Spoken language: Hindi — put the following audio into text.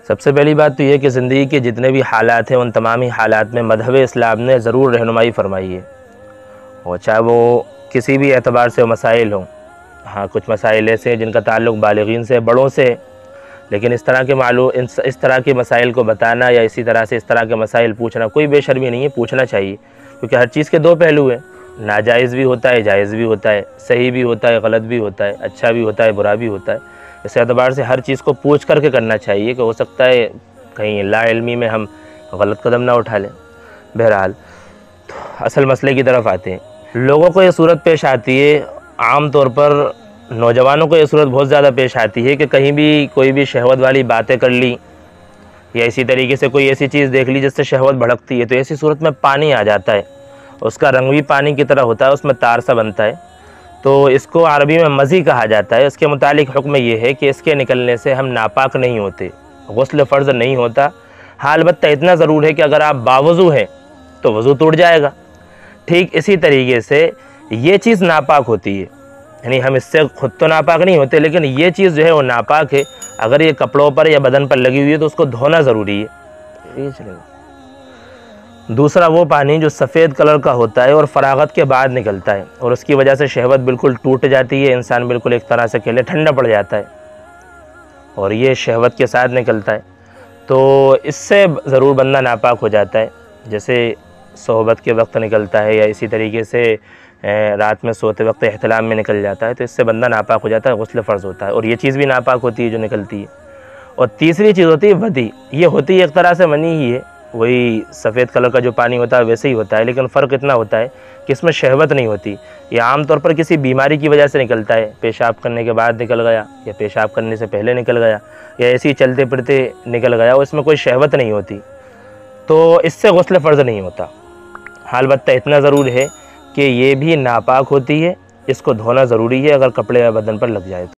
सबसे पहली बात तो ये कि ज़िंदगी के जितने भी हालात हैं उन तमाम ही हालात में मज़हब इस्लाम ने ज़रूर रहनुमाई फरमाई है, और चाहे वो किसी भी एतबार से मसाइल हों। हाँ, कुछ मसाइल ऐसे हैं जिनका ताल्लुक़ बालिग़ीन से, बड़ों से, लेकिन इस तरह के मसाइल को बताना या इसी तरह से इस तरह के मसाइल पूछना कोई बेशर्मी नहीं है, पूछना चाहिए, क्योंकि हर चीज़ के दो पहलू हैं। नाजायज़ भी होता है, जायज़ भी होता है, सही भी होता है, गलत भी होता है, अच्छा भी होता है, बुरा भी होता है। इस एतबार से हर चीज़ को पूछ करके करना चाहिए कि हो सकता है कहीं लाइल्मी में हम गलत कदम ना उठा लें। बहरहाल, तो असल मसले की तरफ आते हैं। लोगों को ये सूरत पेश आती है, आम तौर पर नौजवानों को ये सूरत बहुत ज़्यादा पेश आती है कि कहीं भी कोई भी शहवत वाली बातें कर ली या इसी तरीके से कोई ऐसी चीज़ देख ली जिससे शहवत भड़कती है, तो ऐसी सूरत में पानी आ जाता है। उसका रंग भी पानी की तरह होता है, उसमें तार सा बनता है, तो इसको अरबी में मज़ी कहा जाता है। इसके मुतालिक हुक्म ये है कि इसके निकलने से हम नापाक नहीं होते, गुस्ल फ़र्ज़ नहीं होता। हाँ, अलबत्ता इतना ज़रूर है कि अगर आप बावज़ू हैं तो वज़ू टूट जाएगा। ठीक इसी तरीके से ये चीज़ नापाक होती है, यानी हम इससे ख़ुद तो नापाक नहीं होते, लेकिन ये चीज़ जो है वो नापाक है। अगर ये कपड़ों पर या बदन पर लगी हुई है तो उसको धोना ज़रूरी है। ये चलेगा। दूसरा वो पानी जो सफ़ेद कलर का होता है और फ़रागत के बाद निकलता है, और उसकी वजह से शहवत बिल्कुल टूट जाती है, इंसान बिल्कुल एक तरह से कह ले ठंडा पड़ जाता है, और ये शहवत के साथ निकलता है, तो इससे ज़रूर बंदा नापाक हो जाता है। जैसे सोहबत के वक्त निकलता है या इसी तरीके से रात में सोते वक्त एहतलाम में निकल जाता है, तो इससे बंदा नापाक हो जाता है, गुस्ल फ़र्ज़ होता है, और ये चीज़ भी नापाक होती है जो निकलती है। और तीसरी चीज़ होती है वदी। ये होती है एक तरह से मनी ही है, वही सफ़ेद कलर का जो पानी होता है वैसे ही होता है, लेकिन फ़र्क इतना होता है कि इसमें शहवत नहीं होती। ये आम तौर पर किसी बीमारी की वजह से निकलता है, पेशाब करने के बाद निकल गया या पेशाब करने से पहले निकल गया या ऐसे ही चलते फिरते निकल गया, और इसमें कोई शहवत नहीं होती, तो इससे गुस्ल फ़र्ज़ नहीं होता। अलबत्ता इतना ज़रूर है कि ये भी नापाक होती है, इसको धोना ज़रूरी है अगर कपड़े या बदन पर लग जाए तो।